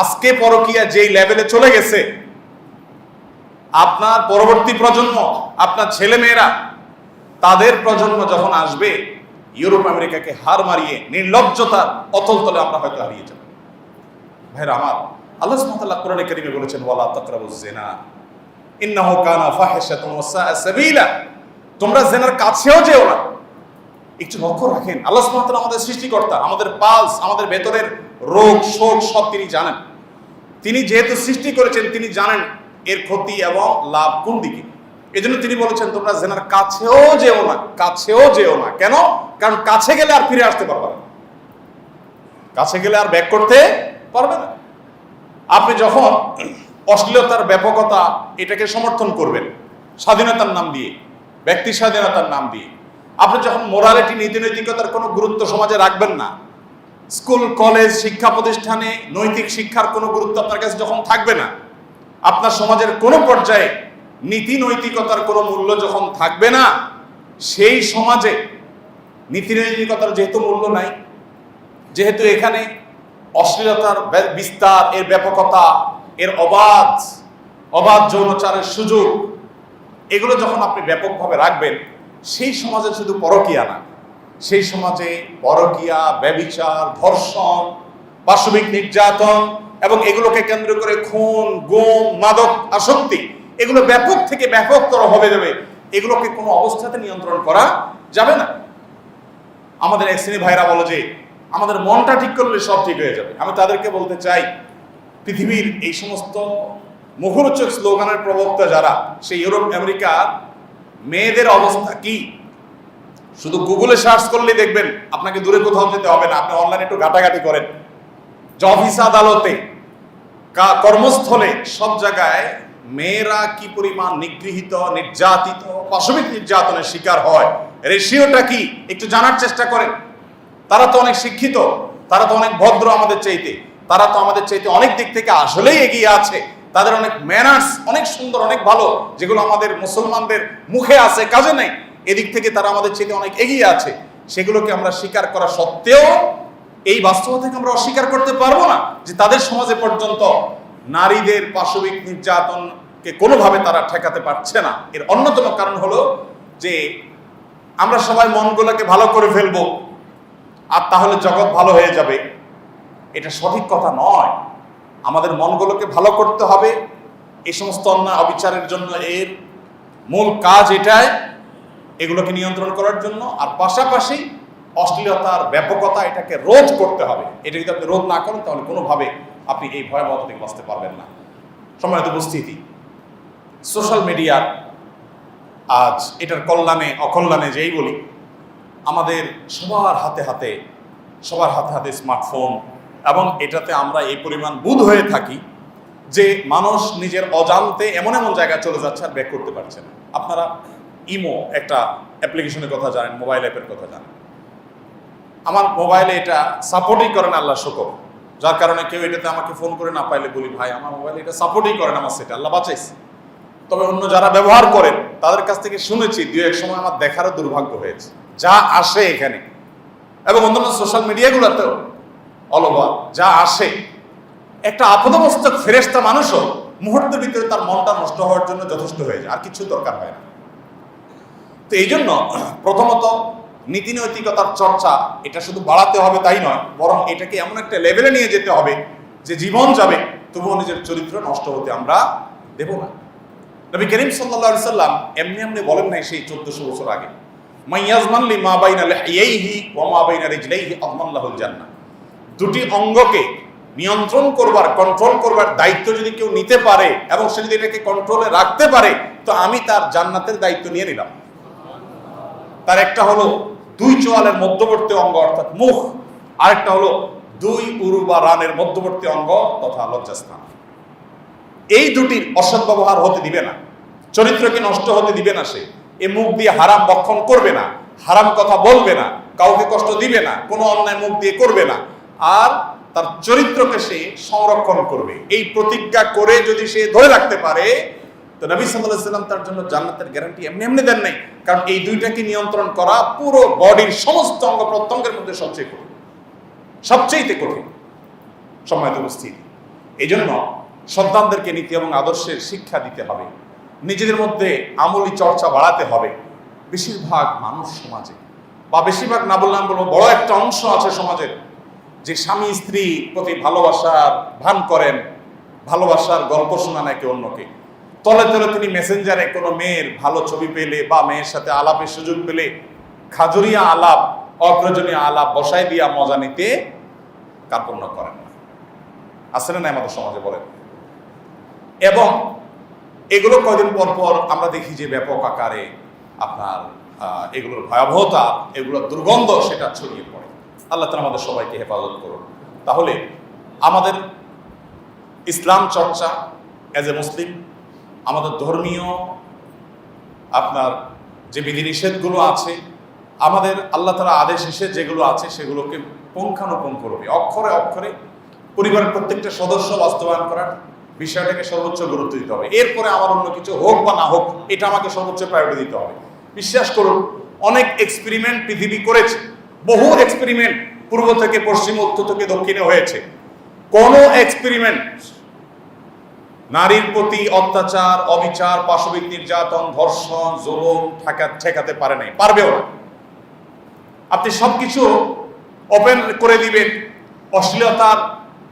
আজকে পরকীয়া যেই লেভেলে চলে গেছে, আপনার পরবর্তী প্রজন্ম, আপনার ছেলে মেয়েরা, তাদের প্রজন্ম যখন আসবে, ইউরোপ আমেরিকাকে হার মারিয়ে নির্লজ্জতার অতল তলে আমরা হয়তো হারিয়ে যাব। ভাইরা আমার, আল্লাহ সুবহানাহু ওয়া তাআলা কোরআনে কারীমে বলেছেন, ওয়ালা তাকরাবুজ জিনা ইন্নাহু কানা ফাহিশাতান ওয়া সাআ সাবিলা। তোমরা জিনার কাছেও যেও না। একটু লক্ষ্য রাখেন, আল্লাহ সুবহানাহু ওয়া তাআলা আমাদের সৃষ্টিকর্তা, আমাদের পালস, আমাদের ভেতরের রোগ শোক সব তিনি জানেন। তিনি যেহেতু সৃষ্টি করেছেন, তিনি জানেন এর ক্ষতি এবং লাভ কোন দিকে। এজন্য তিনি বলেছেন, তোমরা জিনার কাছেও যেও না, কাছেও যেও না। কেন? কারণ কাছে গেলে আর ফিরে আসতে পারবে না, কাছে গেলে আর ব্যাক করতে পারবে না। আপনি যখন অশ্লীলতার ব্যাপকতা এটাকে সমর্থন করবেন স্বাধীনতার নাম দিয়ে, ব্যক্তি স্বাধীনতার নাম দিয়ে, আপনি যখন মোরালিটি নীতি নৈতিকতার কোনো গুরুত্ব সমাজে রাখবেন না, স্কুল কলেজ শিক্ষা প্রতিষ্ঠানে নৈতিক শিক্ষার কোনো গুরুত্ব আপনার কাছে যখন থাকবে না, আপনার সমাজের কোনো পর্যায়ে নীতি নৈতিকতার কোনো মূল্য যখন থাকবে না, সেই সমাজে নীতি নৈতিকতার যেহেতু মূল্য নাই, যেহেতু এখানে অশ্লীলতার বিস্তার, এর ব্যাপকতা, এর অবাধ যৌনচারের সুযোগ, এগুলো যখন আপনি ব্যাপকভাবে রাখবেন, সেই সমাজে শুধু পরকীয়া না, সেই সমাজে পরকীয়া, ব্যভিচার, ধর্ষণ, পাশবিক নির্যাতন এবং এগুলোকে কেন্দ্র করে খুন, গুম, মাদক আসক্তি, এগুলো ব্যাপক থেকে ব্যাপকতর হবে যাবে। এগুলোকে কোনো অবস্থাতে নিয়ন্ত্রণ করা যাবে না। আমাদের এক শ্রেণী ভাইরা বলে যে আমাদের মনটা ঠিক করলে সব ঠিক হয়ে যাবে। আমি তাদেরকে বলতে চাই, পৃথিবীর এই সমস্ত মুখরোচক স্লোগানের প্রবক্তা যারা, সেই ইউরোপ আমেরিকার মেয়েদের অবস্থা কি, শুধু গুগলে সার্চ করলেই দেখবেন। আপনাকে দূরে কোথাও যেতে হবে না, আপনি অনলাইনে একটু ঘাটাঘাটি করেন, যে অফিস আদালতে, কর্মস্থলে, সব জায়গায় মেয়েরা কি পরিমাণ নিগৃহীত, নির্যাতিত, পাশবিক নির্যাতনের শিকার হয়, রেশিওটা কি একটু জানার চেষ্টা করেন। তারা তো অনেক শিক্ষিত, তারা তো অনেক ভদ্র আমাদের চাইতে, তারা তো আমাদের চাইতে অনেক দিক থেকে আসলেই এগিয়ে আছে। তাদের অনেক ম্যানার্স অনেক সুন্দর, অনেক ভালো, যেগুলো আমাদের মুসলমানদের মুখে আছে, কাজে নেই। এদিক থেকে তারা আমাদের চাইতে অনেক এগিয়ে আছে। সেগুলোকে আমরা স্বীকার করা সত্ত্বেও এই বাস্তবতাকে আমরা অস্বীকার করতে পারবো না যে তাদের সমাজে পর্যন্ত নারীদের পাশবিক নির্যাতনকে কোনোভাবে তারা ঠেকাতে পারছে না। এর অন্যতম কারণ হলো যে আমরা সবাই মনগুলোকে ভালো করে ফেলবো আর তাহলে জগৎ ভালো হয়ে যাবে। এটা সঠিক কথা নয়। আমাদের মনগুলোকে ভালো করতে হবে। এই সমস্ত অন্যায় অবিচারের জন্য এর মূল কাজ এটাই, এগুলোকে নিয়ন্ত্রণ করার জন্য। আর পাশাপাশি অশ্লীলতার ব্যাপকতা, এটাকে রোধ করতে হবে। এটা যদি আপনি রোধ না করেন, তাহলে কোনোভাবে আপনি এই ভয়াবহতা থেকে বাঁচতে পারবেন না। সম্মানিত উপস্থিতি, সোশ্যাল মিডিয়ার আজ এটার কল্যাণে অকল্যাণে যেই বলি, আমাদের সবার হাতে হাতে স্মার্টফোন, এবং এটাতে আমরা এই পরিমাণ বুঁদ হয়ে থাকি যে মানুষ নিজের অজান্তে এমন এমন জায়গায় চলে যাচ্ছে আর ব্যাক করতে পারছে না। আপনারা ইমো একটা অ্যাপ্লিকেশনের কথা জানেন, মোবাইল অ্যাপের কথা জানেন। আমার মোবাইলে এটা সাপোর্টই করে না, আল্লাহ শুকর, যার কারণে কেউ এটাতে আমাকে ফোন করে না পাইলে বলি, ভাই আমার মোবাইলে এটা সাপোর্টই করে না, আমার সেটা আল্লাহ বাঁচাইছে। তবে অন্য যারা ব্যবহার করেন তাদের কাছ থেকে শুনেছি, দু এক সময় আমার দেখারও দুর্ভাগ্য হয়েছে যা আসে এখানে, এবং অন্যান্য সোশ্যাল মিডিয়াগুলোতেও অলওভার যা আসে। একটা আপদমস্তক ফেরেশতা মানুষও মুহূর্তের ভিতরে তার মনটা নষ্ট হওয়ার জন্য যথেষ্ট হয়ে যায়, আর কিছু দরকার হয় না। তো এই জন্য প্রথমত নীতি নৈতিকতার চর্চা এটা শুধু বাড়াতে হবে তাই নয়, বরং এটাকে এমন একটা লেভেলে নিয়ে যেতে হবে যে জীবন যাবে তবুও নিজের চরিত্র নষ্ট হতে আমরা দেব না। নবী করিম সাল্লাল্লাহু আলাইহি সাল্লাম এমনি বলেন নাই সেই 1400 বছর আগে, মাইয়াজমান লিমা বাইনা লিহিয়াইহি ওয়া মা বাইনা রিজলাইহি আযমান লাহুল জান্নাহ। দুটি অঙ্গকে নিয়ন্ত্রণ করবার, কন্ট্রোল করবার দায়িত্ব যদি কেউ নিতে পারে এবং সে যদি এটাকে কন্ট্রোলে রাখতে পারে, তো আমি তার জান্নাতের দায়িত্ব নিয়ে নিলাম। তার একটা হলো দুই চোয়ালের মধ্যবর্তী অঙ্গ অর্থাৎ মুখ, আরেকটা হলো দুই উরু বা রানের মধ্যবর্তী অঙ্গ তথা লজ্জাস্থান। এই দুটির অসৎ ব্যবহার হতে দিবে না, চরিত্রকে নষ্ট হতে দিবে না। সে এ মুখ দিয়ে হারাম বক্ষণ করবে না, হারাম কথা বলবে না, কাউকে কষ্ট দিবে না, কোনো অন্যায় মুখ দিয়ে করবে না, আর তার চরিত্রকে সে সংরক্ষণ করবে। এই প্রতিজ্ঞা করে যদি সে ধরে রাখতে পারে, তো নবী সাল্লাল্লাহু আলাইহি ওয়াসাল্লাম তার জন্য জান্নাতের গ্যারান্টি এমনি দেন নাই। কারণ এই দুইটাকে নিয়ন্ত্রণ করা পুরো বডির সমস্ত অঙ্গ প্রত্যঙ্গের মধ্যে সবচেয়ে কঠিন, সবচেয়ে কঠিন। সম্মানিত উপস্থিতি, এই জন্য সন্তানদেরকে নীতি এবং আদর্শের শিক্ষা দিতে হবে, নিজেদের মধ্যে আমলি চর্চা বাড়াতে হবে। বেশিরভাগ মানুষ সমাজে, বা বেশিরভাগ না বললাম বলবো, বড় একটা অংশ আছে সমাজের, যে স্বামী স্ত্রী প্রতি ভালোবাসার ভান করেন, ভালোবাসার গল্প শোনান একে অন্যকে। তলে তলে তিনি মেসেঞ্জারে কোনো মেয়ের ভালো ছবি পেলে বা মেয়ের সাথে আলাপের সুযোগ পেলে খাজুরিয়া আলাপ, অপ্রয়োজনীয় আলাপ বসায় দিয়া মজা নিতে কার্পণ্য করেন না। আসলে না আমাদের সমাজে বলেন। এবং এগুলো কয়দিন পর পর আমরা দেখি যে ব্যাপক আকারে আপনার এগুলোর ভয়াবহতা, এগুলোর দুর্গন্ধ সেটা ছড়িয়ে পড়ে। আল্লাহ তাআলা আমাদের সবাইকে হেফাজত করুন। তাহলে আমাদের ইসলাম চর্চা অ্যাজ এ মুসলিম, আমাদের ধর্মীয় আপনার যে বিধিনিষেধগুলো আছে, আমাদের আল্লাহ তাআলা আদেশ এসে যেগুলো আছে সেগুলোকে পুঙ্খানুপুঙ্খরূপে অক্ষরে অক্ষরে পরিবারের প্রত্যেকটা সদস্য বাস্তবায়ন করার বিষয়টাকে সর্বোচ্চ গুরুত্ব দিতে হবে। এরপরে আমার অন্য কিছু হোক বা না হোক, এটা আমাকে সর্বোচ্চ প্রায়োরিটি দিতে হবে। বিশ্বাস করুন, অনেক এক্সপেরিমেন্ট পৃথিবী করেছে, বহু এক্সপেরিমেন্ট পূর্ব থেকে পশ্চিম, উত্তর থেকে দক্ষিণে হয়েছে। কোন এক্সপেরিমেন্ট নারীর প্রতি অত্যাচার, অবিচার, পাশবিক নির্যাতন, ধর্ষণ, জুলুম ঠেকাতে পারে নাই, পারবেও না। আপনি সবকিছু ওপেন করে দিবেন, অশ্লীলতার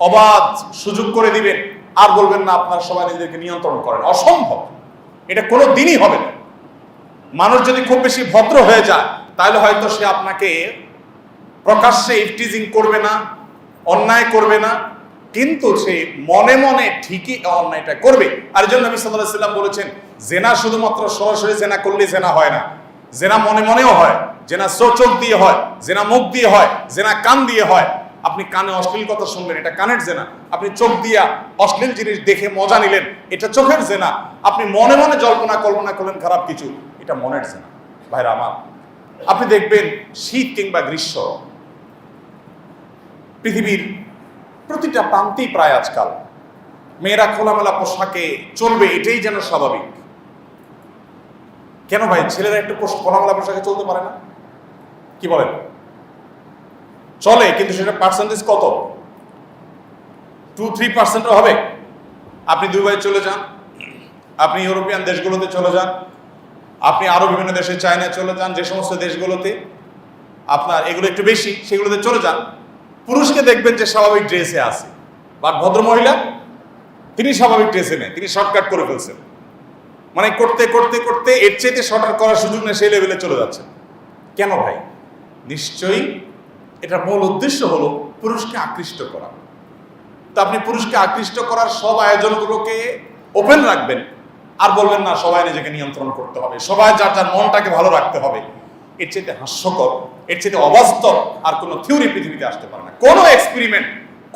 অবাধ সুযোগ করে দিবেন, আর বলবেন না আপনার সবাই নিজেদেরকে নিয়ন্ত্রণ করেন। অসম্ভব, এটা কোনো দিনই হবে না। মানুষ যদি খুব বেশি ভদ্র হয়ে যায়, তাহলে হয়তো সে আপনাকে প্রকাশ্যে ইফটিজিং করবে না, অন্যায় করবে না, কিন্তু সে মনে মনে ঠিকই অন্যায়টা করবে। আর জন্য নবী সাল্লাল্লাহু আলাইহি ওয়াসাল্লাম বলেছেন, জেনা শুধুমাত্র সরাসরি জেনা করলে জেনা হয় না, জেনা মনে মনেও হয়, জেনা চোখ দিয়ে হয়, জেনা মুখ দিয়ে হয়, জেনা কান দিয়ে হয়। আপনি কানে অশ্লীল কথা শুনলেন, এটা কানের জেনা। আপনি চোখ দিয়া অশ্লীল জিনিস দেখে মজা নিলেন, এটা চোখের জেনা। আপনি মনে মনে জল্পনা কল্পনা করলেন খারাপ কিছু, এটা মনের জেনা। ভাইরা আমার, আপনি দেখবেন শীত কিংবা গ্রীষ্ম, পৃথিবীর প্রতিটা প্রান্তেই প্রায় আজকাল মেয়েরা খোলামেলা পোশাকে চলবে, এটাই যেন স্বাভাবিক। কেন ভাই, ছেলেরা একটু খোলামেলা পোশাকে চলতে পারে না? কি বলেন? চলে, কিন্তু সেটা পার্সেন্টেজ কত? 2-3% হবে। আপনি দুবাই চলে যান, আপনি ইউরোপিয়ান দেশগুলোতে চলে যান, আপনি আরো বিভিন্ন দেশে, চায়না চলে যান, যে সমস্ত দেশগুলোতে আপনার এগুলো একটু বেশি, সেগুলোতে চলে যান, পুরুষকে দেখবেন যে স্বাভাবিক ড্রেসে আছে, বাট ভদ্র মহিলা তিনি স্বাভাবিক ড্রেসে নেই, তিনি শর্টকাট করে ফেলছেন। মানে করতে করতে করতে এর চাইতে শর্টকাট করার সুযোগ নেই, সেই লেভেলে চলে যাচ্ছেন। কেন ভাই? নিশ্চয়ই এটা মূল উদ্দেশ্য হলো পুরুষকে আকৃষ্ট করা। তো আপনি পুরুষকে আকৃষ্ট করার সব আয়োজনগুলোকে ওপেন রাখবেন, আর বলবেন না সবাই নিজেকে নিয়ন্ত্রণ করতে হবে, সবাই যার যার মনটাকে ভালো রাখতে হবে। এর চাইতে হাস্যকর, এর চাইতে অবাস্তব আর কোনো থিওরি পৃথিবীতে আসতে পারে না। কোনো এক্সপেরিমেন্ট,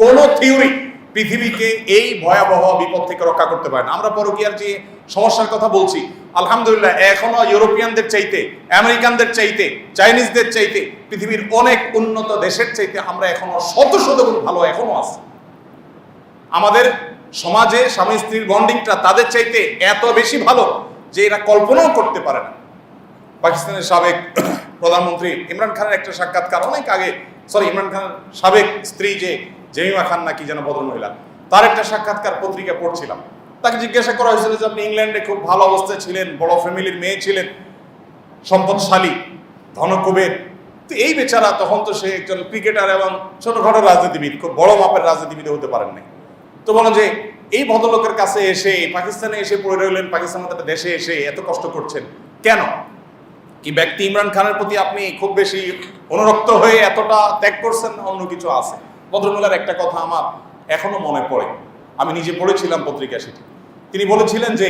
কোনো থিওরি পৃথিবীকে এই ভয়াবহ বিপদ থেকে রক্ষা করতে পারে না। আমরা পরকীয়ার যে সমস্যার কথা বলছি, আলহামদুলিল্লাহ এখনো ইউরোপিয়ানদের চাইতে, আমেরিকানদের চাইতে, চাইনিজদের চাইতে, পৃথিবীর অনেক উন্নত দেশের চাইতে আমরা এখনো শত শত গুণ ভালো এখনো আছি। আমাদের সমাজে স্বামী স্ত্রীর বন্ডিংটা তাদের চাইতে এত বেশি ভালো যে এরা কল্পনাও করতে পারে না। পাকিস্তানের সাবেক প্রধানমন্ত্রী ইমরান খানের একটা সাক্ষাৎকার অনেক আগে, ইমরান খানের সাবেক স্ত্রী যে জেমিমা খান নাকি যেন ভদ্রমহিলা, তার একটা সাক্ষাৎকার পত্রিকা পড়ছিলাম। তাকে জিজ্ঞাসা করা হয়েছিল যে আপনি ইংল্যান্ডে খুব ভালো অবস্থায় ছিলেন, বড় ফ্যামিলির মেয়ে ছিলেন, সম্পদশালী, ধনকুবের, তো এই বেচারা তখন তো সে একজন ক্রিকেটার এবং ছোটখাটো রাজনীতিবিদ, খুব বড় মাপের রাজনীতিবিদ হতে পারেন নাই। তো বলো যে এই ভদ্রলোকের কাছে এসে, পাকিস্তানে এসে পড়ে রইলেন, পাকিস্তানের মতো দেশে এসে এত কষ্ট করছেন কেন? কি ব্যক্তি ইমরান খানের প্রতি আপনি খুব বেশি অনুরক্ত হয়ে এতটা ত্যাগ করছেন, অন্য কিছু আছে? ভদ্রমহিলার একটা কথা আমার এখনো মনে পড়ে, আমি নিজে পড়েছিলাম পত্রিকা সেটি। তিনি বলেছিলেন যে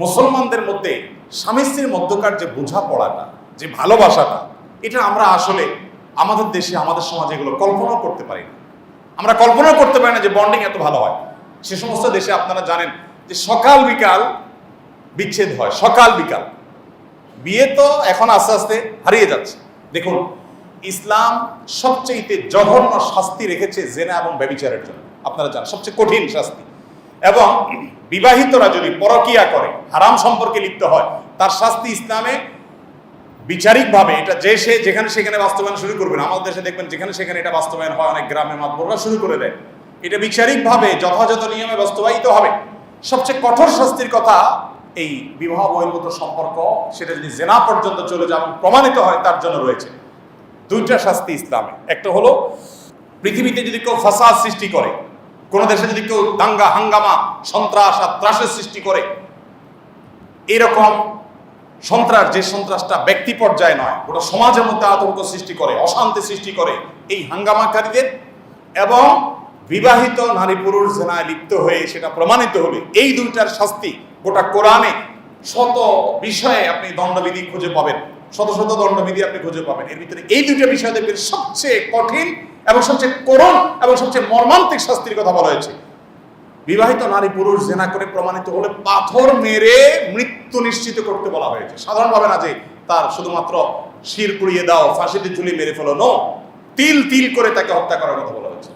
মুসলমানদের মধ্যে স্বামী স্ত্রীর মধ্যকার যে বোঝাপড়াটা, যে ভালোবাসাটা, এটা আমরা আসলে আমাদের দেশে, আমাদের সমাজে এগুলো কল্পনাও করতে পারি না। আমরা কল্পনাও করতে পারি না যে বন্ডিং এত ভালো হয়। সে সমস্ত দেশে আপনারা জানেন যে সকাল বিকাল বিচ্ছেদ হয়, সকাল বিকাল। বিয়ে তো এখন আস্তে আস্তে হারিয়ে যাচ্ছে। দেখুন, ইসলাম সবচেয়ে জঘন্য শাস্তি রেখেছে জেনা এবং ব্যভিচারের জন্য, আপনারা জানেন, সবচেয়ে কঠিন শাস্তি। এবং বিবাহিতরা যদি পরকীয়া করে, হারাম সম্পর্কে লিপ্ত হয়, তার শাস্তি ইসলামে বিচারিকভাবে এটা যে সে যেখানে সেখানে বাস্তবায়ন শুরু করবে না। আমাদের দেশে দেখবেন যেখানে সেখানে এটা বাস্তবায়ন হয়, অনেক গ্রামে মাতবররা শুরু করে দেয়। এটা বিচারিকভাবে যথাযথ নিয়মে বাস্তবায়িত হবে। সবচেয়ে কঠোর শাস্তির কথা এই বিবাহ বহির্ভূত সম্পর্ক সেটা যদি জেনা পর্যন্ত চলে যায় এবং প্রমাণিত হয় তার জন্য রয়েছে দুইটা শাস্তি ইসলামে। একটা হলো পৃথিবীতে যদি কেউ ফাসাদ সৃষ্টি করে, কোন দেশে যদি কেউ দাঙ্গা হাঙ্গামা সন্ত্রাস আর ত্রাসের সৃষ্টি করে, এরকম সন্ত্রাস যে সন্ত্রাসটা ব্যক্তি পর্যায়ে নয়, ওটা সমাজের মধ্যে আতঙ্ক সৃষ্টি করে, অশান্তি সৃষ্টি করে, এই হাঙ্গামাকারীদের এবং বিবাহিত নারী পুরুষ জেনায় লিপ্ত হয়ে সেটা প্রমাণিত হলে এই দুইটার শাস্তি গোটা কোরআনে শত বিষয়ে আপনি দণ্ডবিধি খুঁজে পাবেন, শত শত দণ্ডবিধি আপনি খুঁজে পাবেন। এর ভিতরে এই দুইটা বিষয় দেখবেন সবচেয়ে কঠিন এবং সবচেয়ে করুণ এবং সবচেয়ে মর্মান্তিক শাস্তির কথা বলা হয়েছে। বিবাহিত নারী পুরুষ জেনা করে প্রমাণিত হলে পাথর মেরে মৃত্যু নিশ্চিত করতে বলা হয়েছে। সাধারণভাবে না যে তার শুধুমাত্র শির পুড়িয়ে দাও, ফাঁসিতে ঝুলিয়ে মেরে ফেলো, নো, তিল তিল করে তাকে হত্যা করার কথা বলা হয়েছে।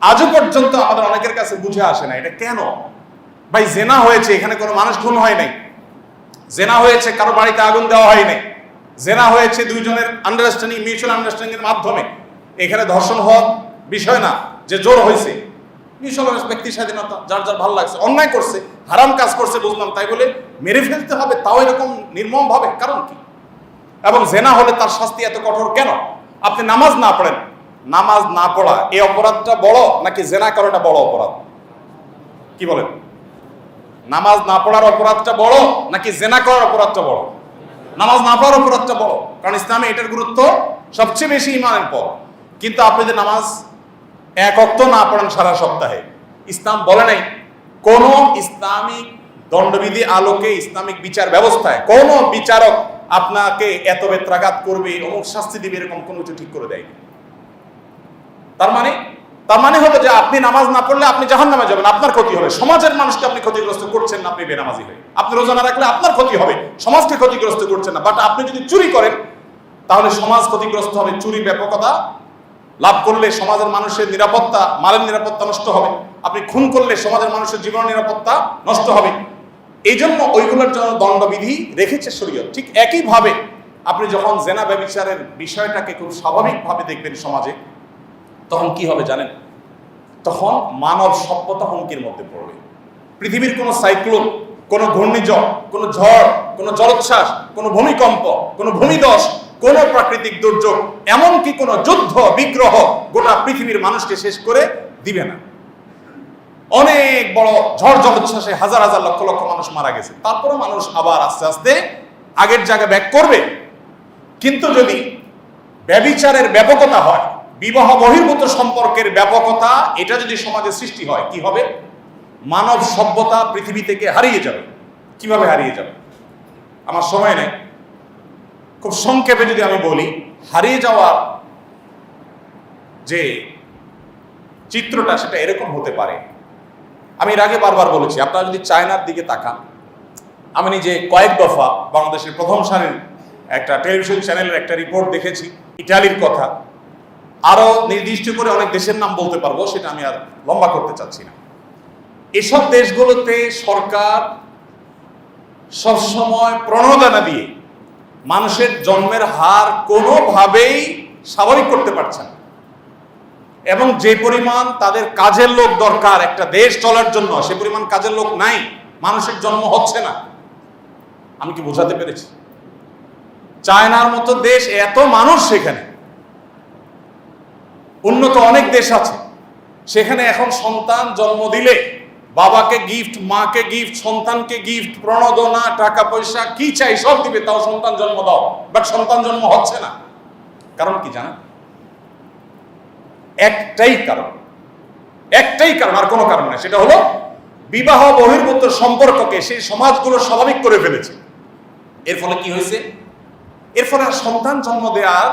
আজও পর্যন্ত আমাদের অনেকের কাছে বুঝে আসে না এটা কেন। ভাই জেনা হয়েছে, এখানে কোনো মানুষ খুন হয় নাই, জেনা হয়েছে কারো বাড়িতে আগুন দেওয়া হয় নাই, জেনা হয়েছে দুইজনের আন্ডারস্ট্যান্ডিং, মিউচুয়াল আন্ডারস্ট্যান্ডিং এর মাধ্যমে। এখানে ধর্ষণ হওয়ার বিষয় না যে জোর হয়েছে, মিউচুয়াল ব্যক্তি স্বাধীনতা, যার যার ভালো লাগছে, অন্যায় করছে, হারাম কাজ করছে বুঝলাম, তাই বলে মেরে ফেলতে হবে, তাও এরকম নির্মম ভাবে, কারণ কি? এবং জেনা হলে তার শাস্তি এত কঠোর কেন? আপনি নামাজ না পড়েন, নামাজ না পড়া এই অপরাধটা বড় নাকি জেনা করাটা বড় অপরাধ? কি বলেন? নামাজ না পড়ার অপরাধটা বড় নাকি জেনা করার অপরাধটা বড়? নামাজ না পড়ার অপরাধটা বড়, কারণ ইসলামে এটার গুরুত্ব সবচেয়ে বেশি ইমানের পর। কিন্তু আপনি যে নামাজ এক ওয়াক্ত না পড়েন সারা সপ্তাহে, ইসলাম বলে নাই কোন ইসলামিক দণ্ডবিধি আলোকে ইসলামিক বিচার ব্যবস্থায় কোন বিচারক আপনাকে এত বেত্রাঘাত করবে, অমুক শাস্তি দিবে, এরকম কোনো কিছু ঠিক করে দেয়নি। তার মানে হলো যে আপনি নামাজ না পড়লে আপনি জাহান্নামে যাবেন, আপনার ক্ষতি হবে। সমাজের মানুষকে আপনি ক্ষতিগ্রস্ত করছেন না, আপনি বেনামাজি হয়ে। আপনি রোজা না রাখলে আপনার ক্ষতি হবে, সমাজকে ক্ষতিগ্রস্ত করছেন না। বাট আপনি যদি চুরি করেন তাহলে সমাজ ক্ষতিগ্রস্ত হবে। চুরি ব্যাপকতা লাভ করলে সমাজের মানুষের নিরাপত্তা, মালের নিরাপত্তা নষ্ট হবে। আপনি খুন করলে সমাজের মানুষের জীবন নিরাপত্তা নষ্ট হবে। এই জন্য ওইগুলোর জন্য দণ্ডবিধি রেখেছে শরীয়ত। ঠিক একইভাবে আপনি যখন জেনা ব্যভিচারের বিষয়টাকে খুব স্বাভাবিকভাবে দেখবেন সমাজে, তখন কি হবে জানেন? তখন মানব সভ্যতা হুমকির মধ্যে পড়বে। পৃথিবীর কোনো সাইক্লোন, কোনো ঘূর্ণিঝড়, কোনো ঝড়, কোনো জলোচ্ছ্বাস, কোনো ভূমিকম্প, কোনো ভূমিধস, কোন প্রাকৃতিক দুর্যোগ, এমনকি কোন যুদ্ধ বিগ্রহ গোটা পৃথিবীর মানুষকে শেষ করে দিবে না। অনেক বড় ঝড় জলোচ্ছ্বাসে হাজার হাজার লক্ষ লক্ষ মানুষ মারা গেছে, তারপরে মানুষ আবার আস্তে আস্তে আগের জায়গায় ব্যাক করবে। কিন্তু যদি ব্যভিচারের ব্যাপকতা হয়, বিবাহ বহির্ভূত সম্পর্কের ব্যাপকতা, এটা যদি সমাজে সৃষ্টি হয়, কি হবে? মানব সভ্যতা পৃথিবী থেকে হারিয়ে যাবে। কিভাবে হারিয়ে যাবে? আমার সময় নেই, খুব সংক্ষেপে যদি আমি বলি, হারিয়ে যাওয়ার যে চিত্রটা সেটা এরকম হতে পারে। আমি এর আগে বারবার বলেছি, আপনারা যদি চায়নার দিকে তাকান, আমি নিজে কয়েক দফা বাংলাদেশের প্রথম সারির একটা টেলিভিশন চ্যানেলের একটা রিপোর্ট দেখেছি ইটালির কথা, আরো নির্দিষ্ট করে অনেক দেশের নাম বলতে পারবো, সেটা আমি আর লম্বা করতে চাচ্ছি না। এসব দেশগুলোতে সরকার সবসময় প্রণোদনা দিয়ে মানুষের জন্মের হার কোনোভাবেই স্বাভাবিক করতে পারছে না, এবং যে পরিমাণ তাদের কাজের লোক দরকার একটা দেশ চলার জন্য, সে পরিমাণ কাজের লোক নাই, মানুষের জন্ম হচ্ছে না। আমি কি বোঝাতে পেরেছি? চায়নার মতো দেশ, এত মানুষ, সেখানে উন্নত অনেক দেশ আছে, সেখানে এখন সন্তান জন্ম দিলে বাবাকে গিফট, মাকে গিফট, সন্তানকে গিফট, প্রণোদনা, টাকা পয়সা কি চাই সব দিবে, তাও সন্তান জন্ম দাও। বাট সন্তান জন্ম হচ্ছে না। কারণ কি জানেন? একটাই কারণ, আর কোনো কারণ না। সেটা হলো বিবাহ বহির্ভূত সম্পর্ককে সেই সমাজগুলো স্বাভাবিক করে ফেলেছে। এর ফলে কি হয়েছে? এর ফলে সন্তান জন্ম দেওয়ার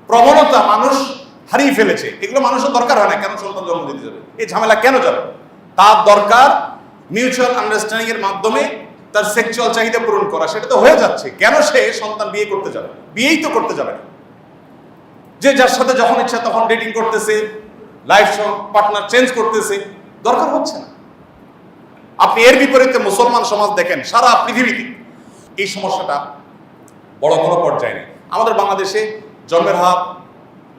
প্রবণতা মানুষ হারিয়ে ফেলেছে। এগুলো মানুষের দরকার হয় না, কেন সন্তান জন্ম দিতে যাবে? এই ঝামেলা কেন যাবে? তার দরকার মিউচুয়াল আন্ডারস্ট্যান্ডিং এর মাধ্যমে তার সেক্সুয়াল চাহিদা পূরণ করা, সেটা তো হয়ে যাচ্ছে। কেন সে সন্তান বিয়ে করতে যাবে? বিয়েই তো করতে যাবে না। যে যার সাথে যখন ইচ্ছা তখন ডেটিং করতেছে, লাইফ পার্টনার চেঞ্জ করতেছে, দরকার হচ্ছে না। আপনি এর বিপরীতে মুসলমান সমাজ দেখেন, সারা পৃথিবীতে এই সমস্যাটা বড় কোনো পর্যায়ে নেই। আমাদের বাংলাদেশে জন্মের হার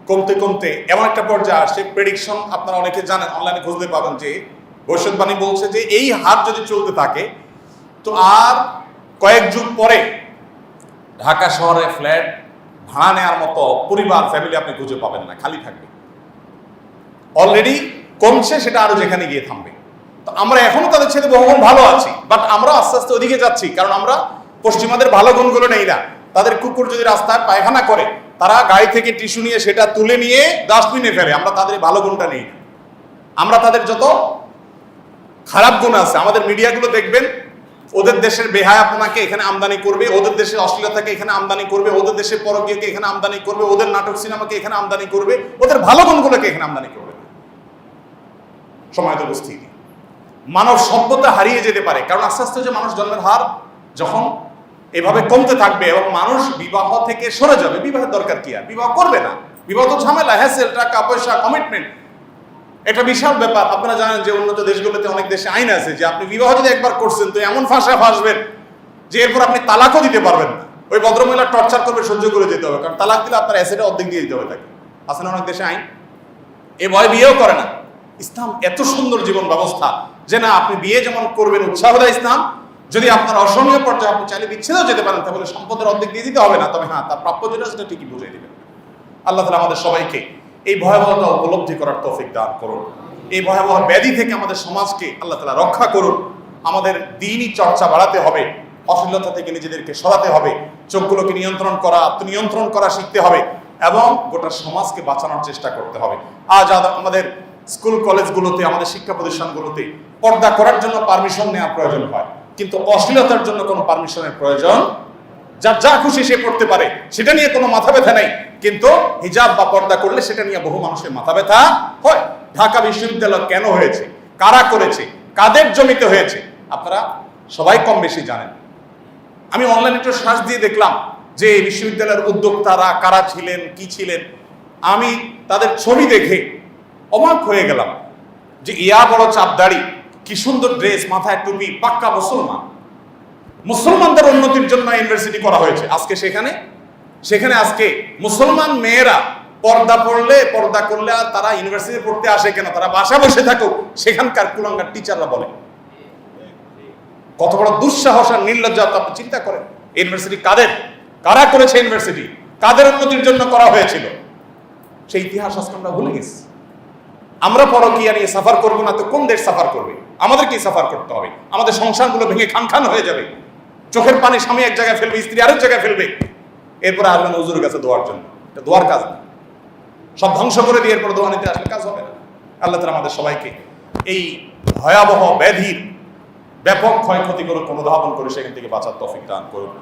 কমতে কমতে এমন একটা পর্যায়ে আসছে, প্রেডিকশন আপনারা অনেকে জানেন, অনলাইনে খুঁজতে পাবেন, যে ভবিষ্যৎবাণী বলছে যে এই হার যদি চলতে থাকে তো আর কয়েক যুগ পরে ঢাকা শহরে ফ্ল্যাট ভাড়া নেওয়ার মতো পরিবার, ফ্যামিলি আপনি খুঁজে পাবেন না, খালি থাকবে। অলরেডি কমছে, সেটা আরো যেখানে গিয়ে থামবে। তো আমরা এখনো তাদের ছেলে বহুগুণ ভালো আছি, বাট আমরা আস্তে আস্তে ওদিকে যাচ্ছি, কারণ আমরা পশ্চিমাদের ভালো গুণগুলো নেই না। তাদের কুকুর যদি রাস্তায় পায়খানা করে, তারা গাড়ি থেকে টিস্যু নিয়ে সেটা তুলে নিয়ে ডাস্টবিনে ফেলে, আমরা তাদের ভালো গুণটা নেই না। আমরা তাদের যত খারাপ গুণ আছে, আমাদের মিডিয়াগুলো দেখবেন, ওদের দেশের বেহায়াপনাকে এখানে আমদানি করবে, ওদের দেশের অশ্লীলতাকে এখানে আমদানি করবে, ওদের দেশের পরকীয়কে এখানে আমদানি করবে, ওদের নাটক সিনেমাকে এখানে আমদানি করবে, ওদের ভালো গুণগুলোকে এখানে আমদানি করবে। সময় তো উপস্থিতি মানব সভ্যতা হারিয়ে যেতে পারে, কারণ আস্তে আস্তে যে মানুষ জন্মের হার যখন এভাবে কমতে থাকবে এবং মানুষ বিবাহ থেকে সরে যাবে, বিবাহের দরকার কি আর, বিবাহ করবে না। বিবাহ তো ঝামেলা, হ্যাসেল, টাকা পয়সা, কমিটমেন্ট, এটা বিশাল ব্যাপার। আপনারা জানেন যে উন্নত দেশগুলোতে অনেক দেশে আইন আছে যে আপনি বিবাহ যদি একবার করছেন তো এমন ফাঁসা ফাঁসবেন যে এরপর আপনি তালাকও দিতে পারবেন না। ওই ভদ্রমহিলা টর্চার করবে, সহ্য করে যেতে হবে, কারণ তালাক দিলে আপনার অ্যাসেটে অর্ধেক দিয়ে দিতে হবে তাকে। আছে না অনেক দেশে আইন, এ ভয় বিয়েও করে না। ইসলাম এত সুন্দর জীবন ব্যবস্থা যে না, আপনি বিয়ে যেমন করবেন উৎসাহ দেয় ইসলাম, যদি আপনার অসহনীয় পর্যায়ে আপনি চাইলে বিচ্ছেদও যেতে পারেন, তাহলে সম্পদের অর্ধেক দিয়ে দিতে হবে না, তবে হ্যাঁ তার প্রাপ্য যেটা সেটা ঠিকই বুঝিয়ে দিবেন। আল্লাহ তাআলা আমাদের সবাইকে এই ভয়াবহতা উপলব্ধি করার তৌফিক দান করুন। এই ভয়াবহ ব্যাধি থেকে আমাদের সমাজকে আল্লাহ তাআলা রক্ষা করুন। আমাদের দ্বীনি চর্চা বাড়াতে হবে, অশ্লীলতা থেকে নিজেদেরকে সরাতে হবে, চোখগুলোকে নিয়ন্ত্রণ করা, আত্মনিয়ন্ত্রণ করা শিখতে হবে এবং গোটা সমাজকে বাঁচানোর চেষ্টা করতে হবে। আজ আমাদের স্কুল কলেজগুলোতে, আমাদের শিক্ষা প্রতিষ্ঠানগুলোতে পর্দা করার জন্য পারমিশন নেওয়ার প্রয়োজন হয়, কিন্তু অশ্লীলতার জন্য কোনো পারমিশনের প্রয়োজন, যার যা খুশি সে পড়তে পারে, সেটা নিয়ে কোনো মাথা ব্যথা নেই। কিন্তু হিজাব বা পর্দা করলে সেটা নিয়ে বহু মানুষের মাথা ব্যথা হয়। ঢাকা বিশ্ববিদ্যালয় কেন হয়েছে, কারা করেছে, কাদের জমিতে হয়েছে, আপনারা সবাই কম বেশি জানেন। আমি অনলাইনে একটু সার্চ দিয়ে দেখলাম যে বিশ্ববিদ্যালয়ের উদ্যোক্তারা কারা ছিলেন, কি ছিলেন। আমি তাদের ছবি দেখে অবাক হয়ে গেলাম যে ইয়া বড় চাপদাড়ি, কি সুন্দর ড্রেস, মাথায় টুপি, পাক্কা মুসলমান। মুসলমানদের উন্নতির জন্য ইউনিভার্সিটি করা হয়েছে। আজকে সেখানে আজকে মুসলমান মেয়েরা পর্দা করলে আর তারা ইউনিভার্সিটি পড়তে আসে কেন, তারা বাসা বসে থাকুক, সেখানকার কুলাঙ্গার টিচাররা বলে। কত বড় দুঃসাহস আর নির্লজ্জা আপনি চিন্তা করেন। ইউনিভার্সিটি কারা করেছে, ইউনিভার্সিটি কাদের উন্নতির জন্য করা হয়েছিল, সেই ইতিহাস আজকে আমরা ভুলে গেছি। আমরা পরকীয়া নিয়ে সাফার করবো না তো কোন দেশ সাফার করবে? আমাদেরকেই সাফার করতে হবে। আমাদের সংসারগুলো ভেঙে খান হয়ে যাবে। চোখের পানি স্বামী এক জায়গায় ফেলবে, স্ত্রী আরেক জায়গায় ফেলবে, এরপরে আসবেন হুজুরের কাছে দোয়ার জন্য। এটা দোয়ার কাজ না, সব ধ্বংস করে দিয়ে এরপর দোয়া নিতে আসলে কাজ হবে না। আল্লাহ তাআলা আমাদের সবাইকে এই ভয়াবহ ব্যাধির ব্যাপক ক্ষয়ক্ষতি করে অনুধাবন করে সেখান থেকে বাঁচার তৌফিক দান করুন।